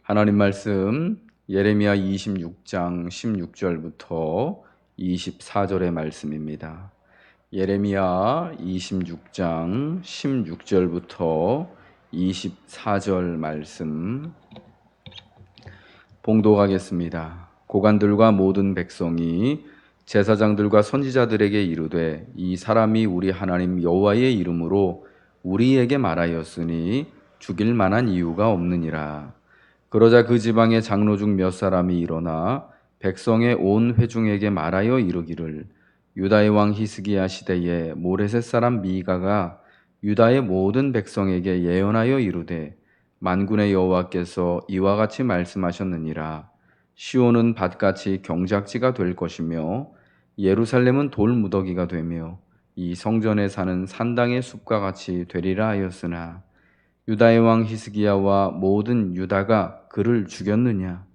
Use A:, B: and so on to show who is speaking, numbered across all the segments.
A: 하나님 말씀 예레미야 26장 16절부터 24절의 말씀입니다. 예레미야 26장 16절부터 24절 말씀 봉독하겠습니다. 고관들과 모든 백성이 제사장들과 선지자들에게 이르되 이 사람이 우리 하나님 여호와의 이름으로 우리에게 말하였으니 죽일 만한 이유가 없느니라. 그러자 그 지방의 장로 중 몇 사람이 일어나 백성의 온 회중에게 말하여 이르기를 유다의 왕 히스기야 시대에 모레셋 사람 미가가 유다의 모든 백성에게 예언하여 이르되 만군의 여호와께서 이와 같이 말씀하셨느니라. 시온은 밭같이 경작지가 될 것이며 예루살렘은 돌무더기가 되며 이 성전에 사는 산당의 숲과 같이 되리라 하였으나 유다의 왕 히스기야와 모든 유다가 그를 죽였느냐?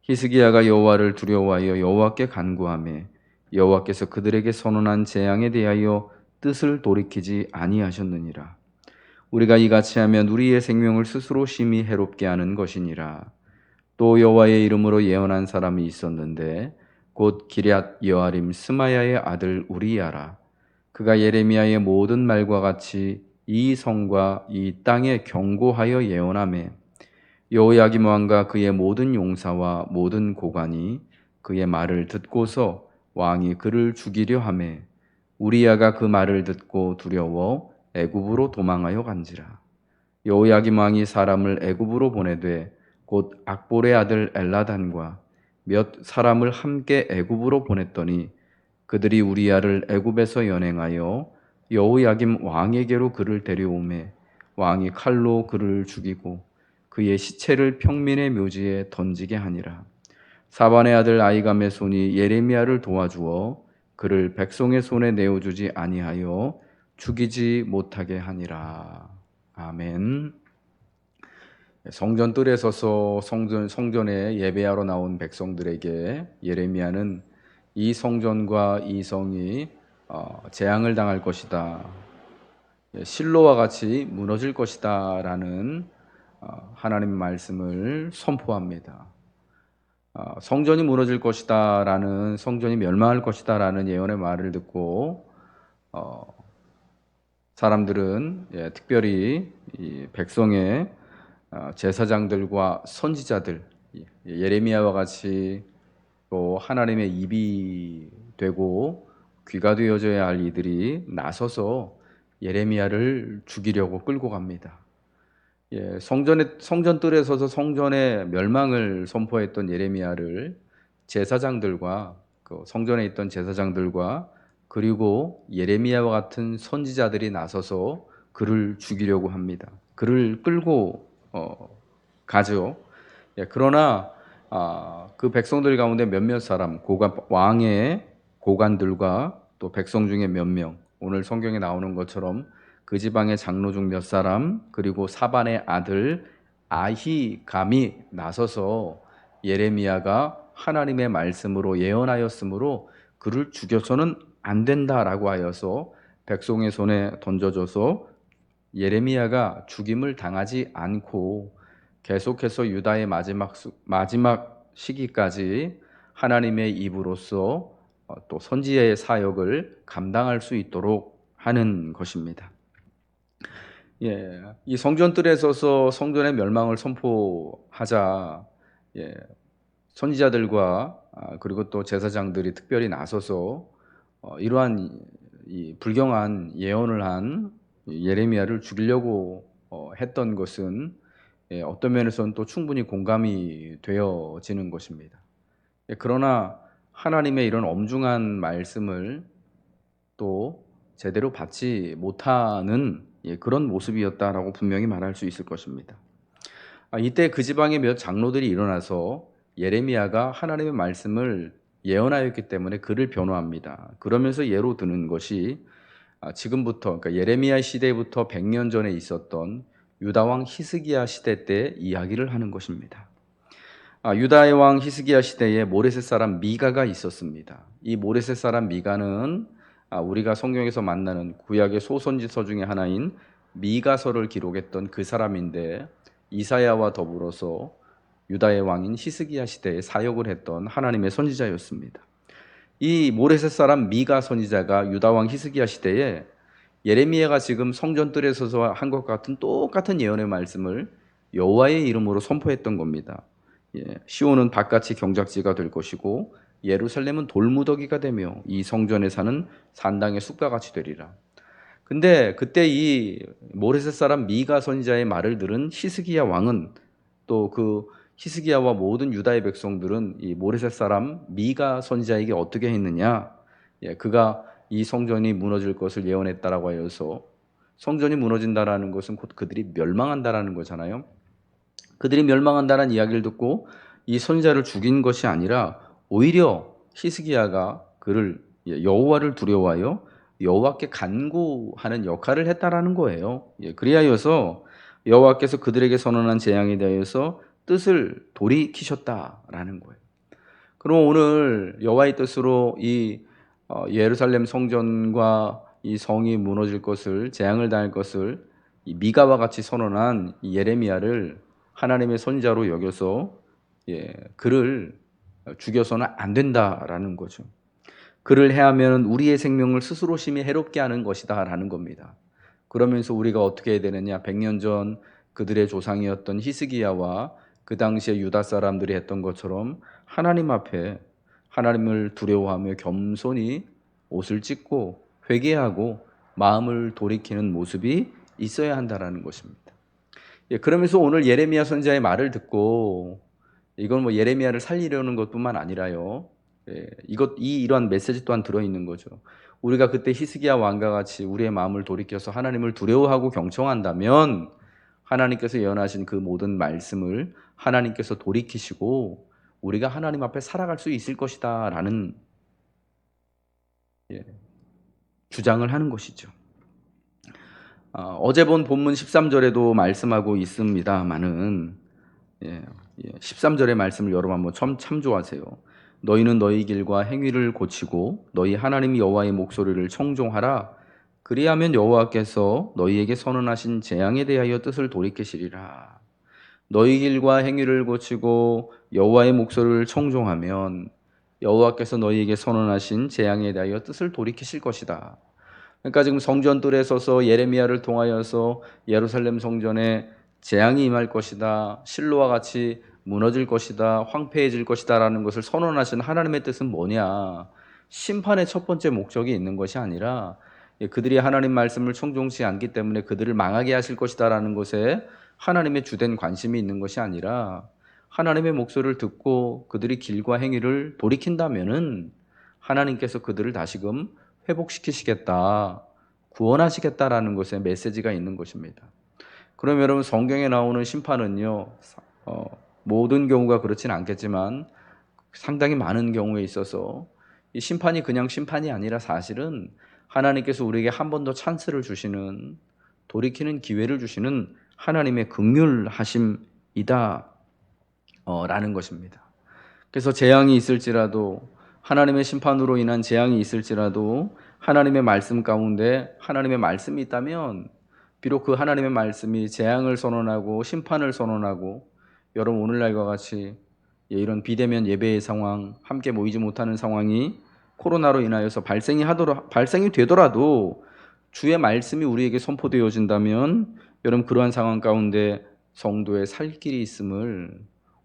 A: 히스기야가 여호와를 두려워하여 여호와께 간구하며 여호와께서 그들에게 선언한 재앙에 대하여 뜻을 돌이키지 아니하셨느니라. 우리가 이같이 하면 우리의 생명을 스스로 심히 해롭게 하는 것이니라. 또 여호와의 이름으로 예언한 사람이 있었는데 곧 기럇 여아림 스마야의 아들 우리야라. 그가 예레미야의 모든 말과 같이 이 성과 이 땅에 경고하여 예언하매 여호야김 왕과 그의 모든 용사와 모든 고관이 그의 말을 듣고서 왕이 그를 죽이려 하매 우리야가 그 말을 듣고 두려워 애굽으로 도망하여 간지라. 여호야김 왕이 사람을 애굽으로 보내되 곧 악볼의 아들 엘라단과 몇 사람을 함께 애굽으로 보냈더니 그들이 우리야를 애굽에서 연행하여 여호야김 왕에게로 그를 데려오매 왕이 칼로 그를 죽이고 그의 시체를 평민의 묘지에 던지게 하니라. 사반의 아들 아이감의 손이 예레미야를 도와주어 그를 백성의 손에 내어주지 아니하여 죽이지 못하게 하니라. 아멘. 성전 뜰에 서서 성전에 예배하러 나온 백성들에게 예레미야는 이 성전과 이 성이 재앙을 당할 것이다. 실로와 같이 무너질 것이다 라는 하나님의 말씀을 선포합니다. 성전이 무너질 것이다 라는, 성전이 멸망할 것이다 라는 예언의 말을 듣고 사람들은 특별히 이 백성의 제사장들과 선지자들, 예레미야와 같이 또 하나님의 입이 되고 귀가 되어져야 할 이들이 나서서 예레미야를 죽이려고 끌고 갑니다. 성전 뜰에 서서 성전의 멸망을 선포했던 예레미야를 제사장들과 그 성전에 있던 제사장들과 그리고 예레미야와 같은 선지자들이 나서서 그를 죽이려고 합니다. 그를 끌고 가죠. 그러나 그 백성들 가운데 몇몇 사람, 왕의 고관들과 또 백성 중에 몇 명, 오늘 성경에 나오는 것처럼 그 지방의 장로 중 몇 사람, 그리고 사반의 아들 아히감이 나서서 예레미야가 하나님의 말씀으로 예언하였으므로 그를 죽여서는 안 된다라고 하여서 백성의 손에 던져져서 예레미야가 죽임을 당하지 않고 계속해서 유다의 마지막 시기까지 하나님의 입으로서 또 선지자의 사역을 감당할 수 있도록 하는 것입니다. 이 성전 뜰에 서서 성전의 멸망을 선포하자 선지자들과 그리고 또 제사장들이 특별히 나서서 이러한 이 불경한 예언을 한 예레미야를 죽이려고 했던 것은 어떤 면에서는 또 충분히 공감이 되어지는 것입니다. 그러나 하나님의 이런 엄중한 말씀을 또 제대로 받지 못하는 그런 모습이었다라고 분명히 말할 수 있을 것입니다. 이때 그 지방의 몇 장로들이 일어나서 예레미야가 하나님의 말씀을 예언하였기 때문에 그를 변호합니다. 그러면서 예로 드는 것이 지금부터, 그러니까 예레미야 시대부터 100년 전에 있었던 유다 왕 히스기야 시대 때 이야기를 하는 것입니다. 유다의 왕 히스기야 시대에 모레셋 사람 미가가 있었습니다. 이 모레셋 사람 미가는 우리가 성경에서 만나는 구약의 소선지서 중에 하나인 미가서를 기록했던 그 사람인데 이사야와 더불어서 유다의 왕인 히스기야 시대에 사역을 했던 하나님의 선지자였습니다. 이 모레셋 사람 미가 선지자가 유다 왕 히스기야 시대에 예레미야가 지금 성전뜰에 서서 한 것 같은 똑같은 예언의 말씀을 여호와의 이름으로 선포했던 겁니다. 시온은 바깥이 경작지가 될 것이고 예루살렘은 돌무더기가 되며 이 성전에 사는 산당의 숲과 같이 되리라. 근데 그때 이 모레셋 사람 미가 선지자의 말을 들은 히스기야 왕은, 또 그 히스기야와 모든 유다의 백성들은 이 모레셋 사람 미가 선지자에게 어떻게 했느냐? 그가 이 성전이 무너질 것을 예언했다라고 하여서, 성전이 무너진다라는 것은 곧 그들이 멸망한다라는 거잖아요. 그들이 멸망한다는 이야기를 듣고 이 선지자를 죽인 것이 아니라 오히려 히스기야가 그를, 여호와를 두려워하여 여호와께 간구하는 역할을 했다라는 거예요. 그리하여서 여호와께서 그들에게 선언한 재앙에 대하여서 뜻을 돌이키셨다라는 거예요. 그럼 오늘 여호와의 뜻으로 이 예루살렘 성전과 이 성이 무너질 것을, 재앙을 당할 것을 이 미가와 같이 선언한 이 예레미야를 하나님의 선지자로 여겨서 그를 죽여서는 안 된다라는 거죠. 그를 해하면 우리의 생명을 스스로 심히 해롭게 하는 것이다 라는 겁니다. 그러면서 우리가 어떻게 해야 되느냐? 100년 전 그들의 조상이었던 히스기야와 그 당시에 유다 사람들이 했던 것처럼 하나님 앞에 하나님을 두려워하며 겸손히 옷을 찢고 회개하고 마음을 돌이키는 모습이 있어야 한다라는 것입니다. 그러면서 오늘 예레미야 선지자의 말을 듣고, 이건 뭐 예레미야를 살리려는 것뿐만 아니라요, 이러한 메시지 또한 들어있는 거죠. 우리가 그때 히스기야 왕과 같이 우리의 마음을 돌이켜서 하나님을 두려워하고 경청한다면 하나님께서 예언하신 그 모든 말씀을 하나님께서 돌이키시고 우리가 하나님 앞에 살아갈 수 있을 것이다 라는 주장을 하는 것이죠. 어제 본 본문 13절에도 말씀하고 있습니다마는 13절의 말씀을 여러분 한번 참조하세요. 너희는 너희 길과 행위를 고치고 너희 하나님 여호와의 목소리를 청종하라. 그리하면 여호와께서 너희에게 선언하신 재앙에 대하여 뜻을 돌이키시리라. 너희 길과 행위를 고치고 여호와의 목소리를 청종하면 여호와께서 너희에게 선언하신 재앙에 대하여 뜻을 돌이키실 것이다. 그러니까 지금 성전뜰에 서서 예레미야를 통하여서 예루살렘 성전에 재앙이 임할 것이다, 실로와 같이 무너질 것이다, 황폐해질 것이다 라는 것을 선언하신 하나님의 뜻은 뭐냐? 심판의 첫 번째 목적이 있는 것이 아니라 그들이 하나님 말씀을 청종치 않기 때문에 그들을 망하게 하실 것이다 라는 것에 하나님의 주된 관심이 있는 것이 아니라, 하나님의 목소리를 듣고 그들이 길과 행위를 돌이킨다면은 하나님께서 그들을 다시금 회복시키시겠다, 구원하시겠다라는 것에 메시지가 있는 것입니다. 그럼 여러분, 성경에 나오는 심판은요, 모든 경우가 그렇진 않겠지만 상당히 많은 경우에 있어서 이 심판이 그냥 심판이 아니라 사실은 하나님께서 우리에게 한 번 더 찬스를 주시는, 돌이키는 기회를 주시는 하나님의 긍휼하심이다 라는 것입니다. 그래서 재앙이 있을지라도, 하나님의 심판으로 인한 재앙이 있을지라도 하나님의 말씀 가운데 하나님의 말씀이 있다면, 비록 그 하나님의 말씀이 재앙을 선언하고 심판을 선언하고, 여러분 오늘날과 같이 이런 비대면 예배의 상황, 함께 모이지 못하는 상황이 코로나로 인하여서 발생이 되더라도 주의 말씀이 우리에게 선포되어진다면, 여러분 그러한 상황 가운데 성도의 살 길이 있음을,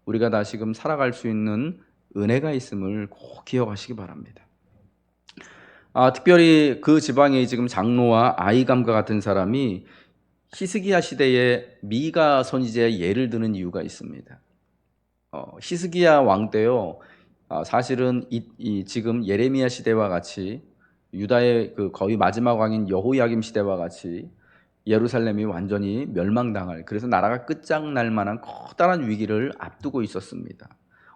A: 우리가 다시금 살아갈 수 있는 은혜가 있음을 꼭 기억하시기 바랍니다. 특별히 그 지방에 지금 장로와 아이감과 같은 사람이 히스기야 시대에 미가 선지자의 예를 드는 이유가 있습니다. 히스기야 왕 때요, 사실은 지금 예레미야 시대와 같이 유다의 그 거의 마지막 왕인 여호야김 시대와 같이 예루살렘이 완전히 멸망당할, 그래서 나라가 끝장날 만한 커다란 위기를 앞두고 있었습니다.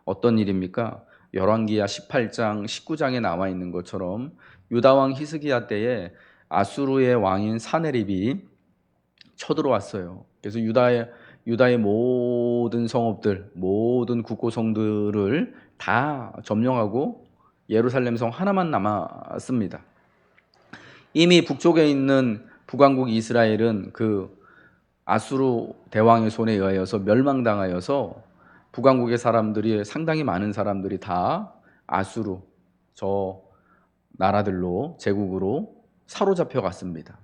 A: 어떤 일입니까? 열왕기야 18장, 19장에 나와 있는 것처럼 유다 왕 히스기야 때에 아수르의 왕인 사네립이 쳐들어왔어요. 그래서 유다의 모든 성읍들, 모든 국고성들을 다 점령하고 예루살렘 성 하나만 남았습니다. 이미 북쪽에 있는 북왕국 이스라엘은 그 아수르 대왕의 손에 의하여서 멸망당하여서 북왕국의 사람들이 상당히 많은 사람들이 다 아수르 저 나라들로 제국으로 사로잡혀 갔습니다.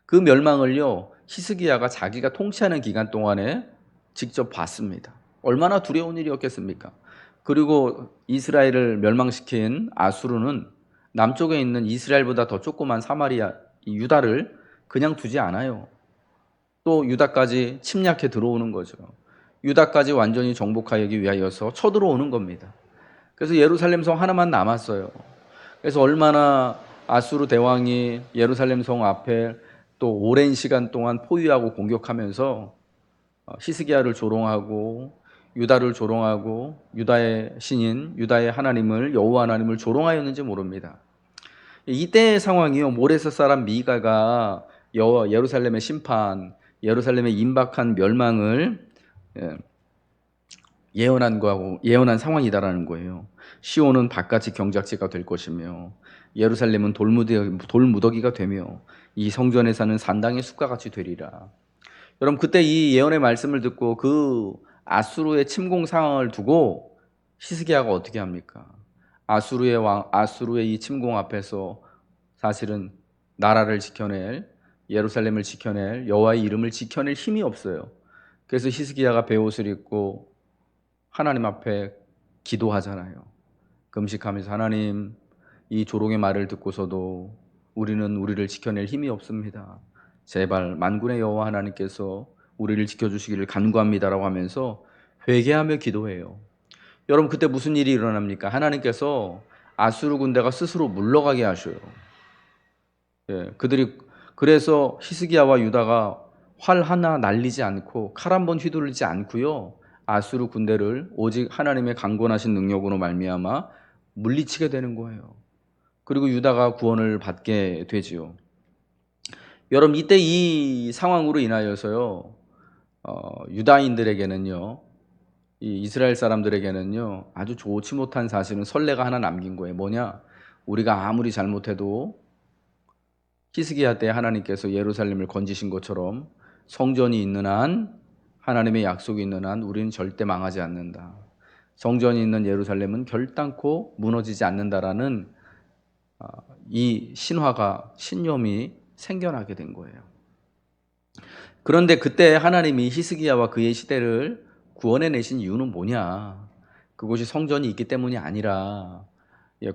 A: 그 멸망을요 히스기야가 자기가 통치하는 기간 동안에 직접 봤습니다. 얼마나 두려운 일이었겠습니까? 그리고 이스라엘을 멸망시킨 아수르는 남쪽에 있는 이스라엘보다 더 조그만 사마리아 이 유다를 그냥 두지 않아요. 또 유다까지 침략해 들어오는 거죠. 유다까지 완전히 정복하기 위하여서 쳐들어오는 겁니다. 그래서 예루살렘 성 하나만 남았어요. 그래서 얼마나 아수르 대왕이 예루살렘 성 앞에 또 오랜 시간 동안 포위하고 공격하면서 히스기야를 조롱하고 유다를 조롱하고 유다의 신인 유다의 하나님을 여호와 하나님을 조롱하였는지 모릅니다. 이때의 상황이요 모레셋 사람 미가가 예루살렘의 심판, 예루살렘의 임박한 멸망을 예언한 상황이다라는 거예요. 시온은 바깥이 경작지가 될 것이며 예루살렘은 돌무더기가 되며 이 성전에 사는 산당의 숲과 같이 되리라. 여러분 그때 이 예언의 말씀을 듣고 그 아수르의 침공 상황을 두고 히스기야가 어떻게 합니까? 아수르의 이 침공 앞에서 사실은 나라를 지켜낼 예루살렘을 지켜낼 여호와의 이름을 지켜낼 힘이 없어요. 그래서 히스기야가 베옷을 입고 하나님 앞에 기도하잖아요. 금식하면서 하나님 이 조롱의 말을 듣고서도 우리는 우리를 지켜낼 힘이 없습니다. 제발 만군의 여호와 하나님께서 우리를 지켜주시기를 간구합니다라고 하면서 회개하며 기도해요. 여러분 그때 무슨 일이 일어납니까? 하나님께서 아수르 군대가 스스로 물러가게 하셔요. 그래서 히스기야와 유다가 활 하나 날리지 않고 칼 한 번 휘둘리지 않고요. 아수르 군대를 오직 하나님의 강권하신 능력으로 말미암아 물리치게 되는 거예요. 그리고 유다가 구원을 받게 되지요. 여러분 이때 이 상황으로 인하여서요 유다인들에게는요 이 이스라엘 사람들에게는요 아주 좋지 못한 사실은 선례가 하나 남긴 거예요. 뭐냐? 우리가 아무리 잘못해도 히스기야 때 하나님께서 예루살렘을 건지신 것처럼 성전이 있는 한 하나님의 약속이 있는 한 우리는 절대 망하지 않는다. 성전이 있는 예루살렘은 결단코 무너지지 않는다라는 이 신념이 생겨나게 된 거예요. 그런데 그때 하나님이 히스기야와 그의 시대를 구원해 내신 이유는 뭐냐? 그곳이 성전이 있기 때문이 아니라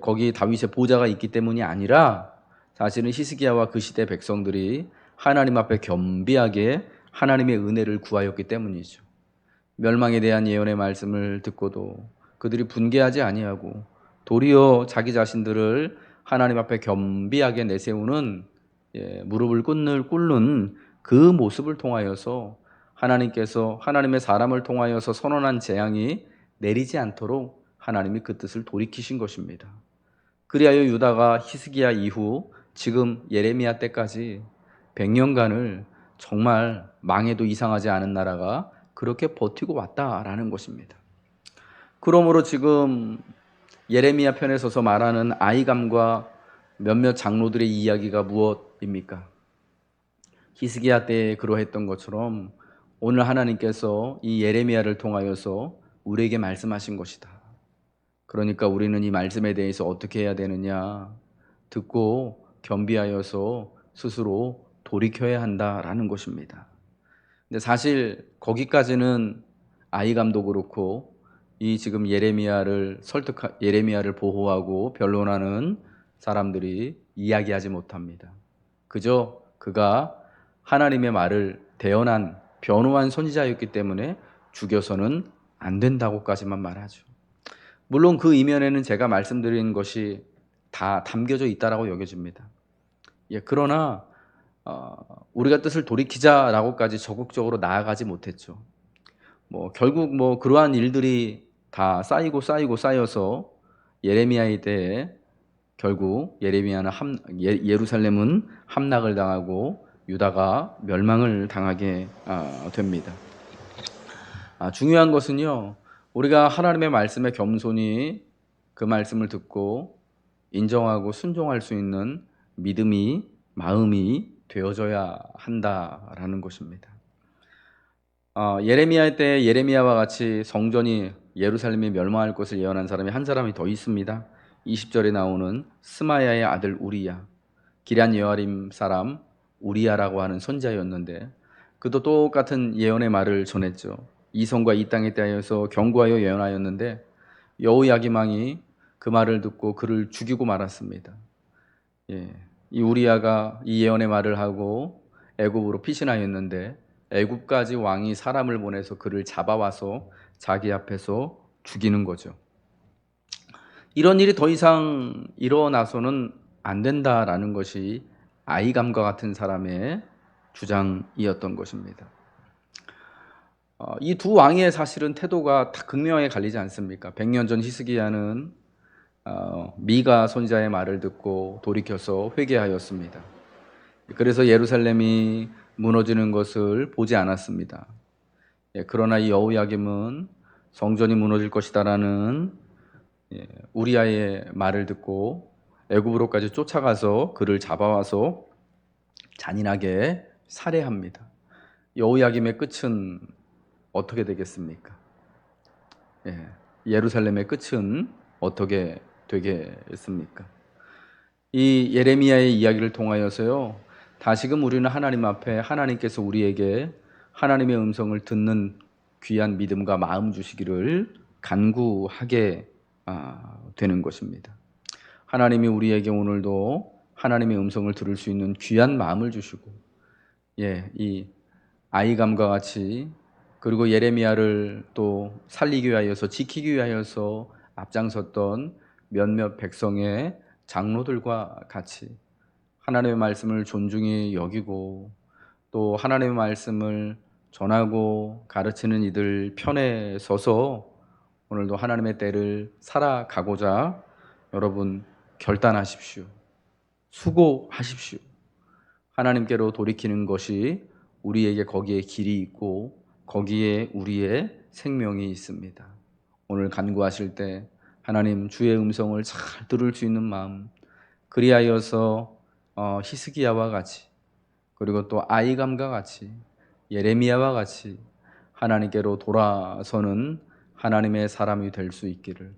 A: 거기 다윗의 보좌가 있기 때문이 아니라 사실은 히스기야와 그 시대 백성들이 하나님 앞에 겸비하게 하나님의 은혜를 구하였기 때문이죠. 멸망에 대한 예언의 말씀을 듣고도 그들이 분개하지 아니하고 도리어 자기 자신들을 하나님 앞에 겸비하게 내세우는 무릎을 꿇는 그 모습을 통하여서 하나님께서 하나님의 사람을 통하여서 선언한 재앙이 내리지 않도록 하나님이 그 뜻을 돌이키신 것입니다. 그리하여 유다가 히스기야 이후 지금 예레미야 때까지 100년간을 정말 망해도 이상하지 않은 나라가 그렇게 버티고 왔다라는 것입니다. 그러므로 지금 예레미야 편에 서서 말하는 아이감과 몇몇 장로들의 이야기가 무엇입니까? 히스기야 때에 그러했던 것처럼 오늘 하나님께서 이 예레미야를 통하여서 우리에게 말씀하신 것이다. 그러니까 우리는 이 말씀에 대해서 어떻게 해야 되느냐? 듣고 겸비하여서 스스로 돌이켜야 한다라는 것입니다. 근데 사실 거기까지는 아이감도 그렇고 이 지금 예레미야를 보호하고 변론하는 사람들이 이야기하지 못합니다. 그저 그가 하나님의 말을 대언한 변호한 선지자였기 때문에 죽여서는 안 된다고까지만 말하죠. 물론 그 이면에는 제가 말씀드린 것이 다 담겨져 있다라고 여겨집니다. 그러나 우리가 뜻을 돌이키자라고까지 적극적으로 나아가지 못했죠. 결국 그러한 일들이 다 쌓여서 예레미야의 때에 결국 예루살렘은 함락을 당하고 유다가 멸망을 당하게 됩니다. 중요한 것은요, 우리가 하나님의 말씀에 겸손히 그 말씀을 듣고 인정하고 순종할 수 있는 마음이 되어져야 한다라는 것입니다. 예레미야 때 예레미야와 같이 성전이 예루살렘이 멸망할 것을 예언한 사람이 한 사람이 더 있습니다. 20절에 나오는 스마야의 아들 우리야, 기럇 여아림 사람 우리야라고 하는 선지자였는데 그도 똑같은 예언의 말을 전했죠. 이 성과 이 땅에 대하여서 경고하여 예언하였는데 여호야김 왕이 그 말을 듣고 그를 죽이고 말았습니다. 예, 이 우리야가 이 예언의 말을 하고 애굽으로 피신하였는데 애굽까지 왕이 사람을 보내서 그를 잡아와서 자기 앞에서 죽이는 거죠. 이런 일이 더 이상 일어나서는 안 된다라는 것이 아이감과 같은 사람의 주장이었던 것입니다. 이 두 왕의 사실은 태도가 다 극명하게 갈리지 않습니까? 100년 전 히스기야는 미가 선지자의 말을 듣고 돌이켜서 회개하였습니다. 그래서 예루살렘이 무너지는 것을 보지 않았습니다. 그러나 이 여호야김은 성전이 무너질 것이다라는 우리야의 말을 듣고 애굽으로까지 쫓아가서 그를 잡아와서 잔인하게 살해합니다. 여호야김의 끝은 어떻게 되겠습니까? 예루살렘의 끝은 어떻게 되겠습니까? 이 예레미야의 이야기를 통하여서요, 다시금 우리는 하나님 앞에 하나님께서 우리에게 하나님의 음성을 듣는 귀한 믿음과 마음 주시기를 간구하게 되는 것입니다. 하나님이 우리에게 오늘도 하나님의 음성을 들을 수 있는 귀한 마음을 주시고, 이 아이감과 같이 그리고 예레미야를 또 살리기 위하여서 지키기 위하여서 앞장섰던 몇몇 백성의 장로들과 같이 하나님의 말씀을 존중히 여기고 또 하나님의 말씀을 전하고 가르치는 이들 편에 서서 오늘도 하나님의 때를 살아가고자 여러분 결단하십시오. 수고하십시오. 하나님께로 돌이키는 것이 우리에게 거기에 길이 있고 거기에 우리의 생명이 있습니다. 오늘 간구하실 때 하나님 주의 음성을 잘 들을 수 있는 마음, 그리하여서 히스기야와 같이 그리고 또 아이감과 같이 예레미야와 같이 하나님께로 돌아서는 하나님의 사람이 될 수 있기를,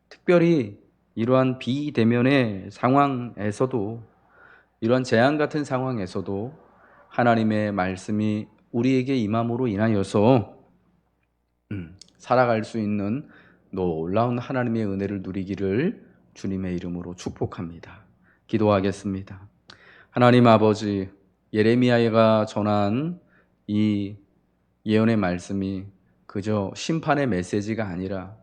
A: 특별히 이러한 비대면의 상황에서도 이러한 재앙 같은 상황에서도 하나님의 말씀이 우리에게 임함으로 인하여서 살아갈 수 있는 놀라운 하나님의 은혜를 누리기를 주님의 이름으로 축복합니다. 기도하겠습니다. 하나님 아버지, 예레미야가 전한 이 예언의 말씀이 그저 심판의 메시지가 아니라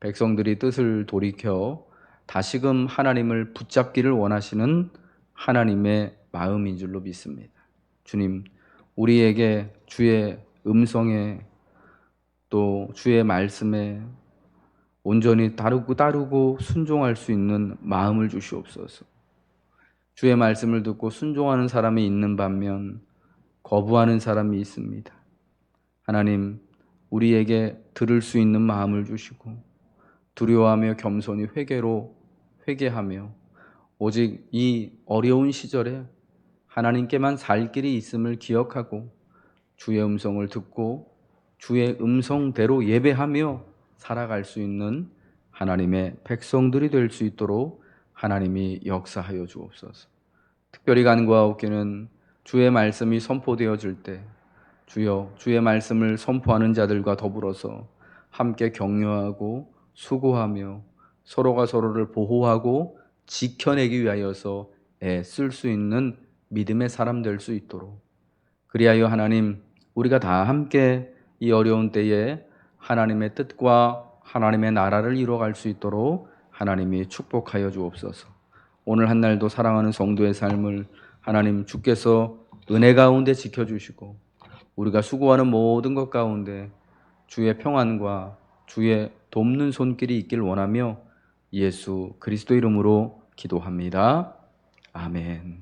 A: 백성들이 뜻을 돌이켜 다시금 하나님을 붙잡기를 원하시는 하나님의 마음인 줄로 믿습니다. 주님, 우리에게 주의 음성에 또 주의 말씀에 온전히 따르고 순종할 수 있는 마음을 주시옵소서. 주의 말씀을 듣고 순종하는 사람이 있는 반면 거부하는 사람이 있습니다. 하나님, 우리에게 들을 수 있는 마음을 주시고 두려워하며 겸손히 회개하며 오직 이 어려운 시절에 하나님께만 살 길이 있음을 기억하고 주의 음성을 듣고 주의 음성대로 예배하며 살아갈 수 있는 하나님의 백성들이 될 수 있도록 하나님이 역사하여 주옵소서. 특별히 간구하옵기는 주의 말씀이 선포되어질 때 주여 주의 말씀을 선포하는 자들과 더불어서 함께 격려하고 수고하며 서로가 서로를 보호하고 지켜내기 위하여서 애쓸 수 있는 믿음의 사람 될 수 있도록, 그리하여 하나님 우리가 다 함께 이 어려운 때에 하나님의 뜻과 하나님의 나라를 이루어갈 수 있도록 하나님이 축복하여 주옵소서. 오늘 한 날도 사랑하는 성도의 삶을 하나님 주께서 은혜 가운데 지켜주시고 우리가 수고하는 모든 것 가운데 주의 평안과 주의 돕는 손길이 있길 원하며 예수 그리스도 이름으로 기도합니다. 아멘.